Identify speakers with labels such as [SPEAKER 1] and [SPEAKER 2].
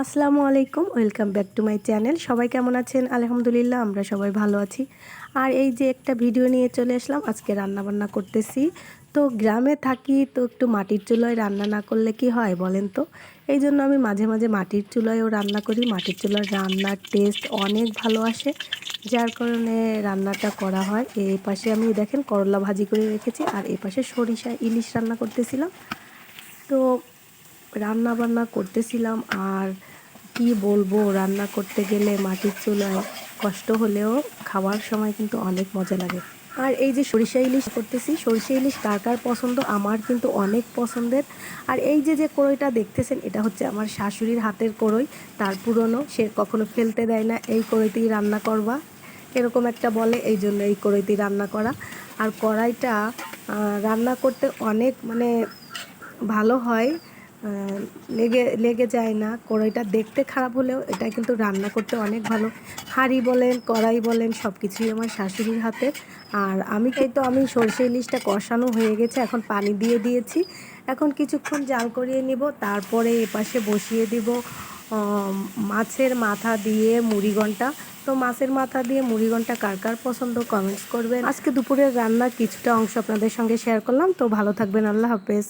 [SPEAKER 1] আসসালামু আলাইকুম, welcome back to my channel. সবাই কেমন আছেন? আলহামদুলিল্লাহ, আমরা সবাই ভালো আছি। আর এই যে একটা ভিডিও নিয়ে চলে আসলাম, আজকে রান্নাবান্না করতেছি। তো গ্রামে থাকি, তো একটু মাটির চুলায় রান্না না করলে কি হয় বলেন তো? এই জন্য আমি মাঝে মাঝে মাটির চুলায়ও রান্না করি। মাটির চুলার রান্নার টেস্ট অনেক ভালো আসে, যার কারণে রান্নাটা করা হয়। এই পাশে আমি দেখেন করলা ভাজি করে রেখেছি, আর এই পাশে সরিষা ইলিশ রান্না করতেছিলাম। তো রান্না বান্না করতেছিলাম, আর কি বলবো, রান্না করতে গেলে মাটির চুলায় কষ্ট হলেও খাওয়ার সময় কিন্তু অনেক মজা লাগে। আর এই যে সরিষা ইলিশ করতেছি, সরিষা ইলিশ কার কার পছন্দ? আমার কিন্তু অনেক পছন্দের। আর এই যে যে কড়ইটা দেখতেছেন, এটা হচ্ছে আমার শাশুড়ির হাতের কড়ই। তার পুরনো, সে কখনো ফেলতে দেয় না, এই কড়ইতেই রান্না করবা এরকম একটা বলে, এই জন্য এই কড়ইতেই রান্না করা। আর কড়াইটা রান্না করতে অনেক ভালো হয়, লেগে লেগে যায় না। কড়াইটা দেখতে খারাপ হলেও এটা কিন্তু রান্না করতে অনেক ভালো। হাঁড়ি বলেন, কড়াই বলেন, সব কিছুই আমার শাশুড়ির হাতের। আর আমি সরষে ইলিশটা কষানো হয়ে গেছে, এখন পানি দিয়ে দিয়েছি। এখন কিছুক্ষণ জাল করিয়ে নিব, তারপরে এপাশে বসিয়ে দিব মাছের মাথা দিয়ে মুড়িঘণ্টা। তো মাছের মাথা দিয়ে মুড়িঘণ্টা কার কার পছন্দ কমেন্টস করবেন। আজকে দুপুরের রান্নার কিছুটা অংশ আপনাদের সঙ্গে শেয়ার করলাম। তো ভালো থাকবেন, আল্লাহ হাফেজ।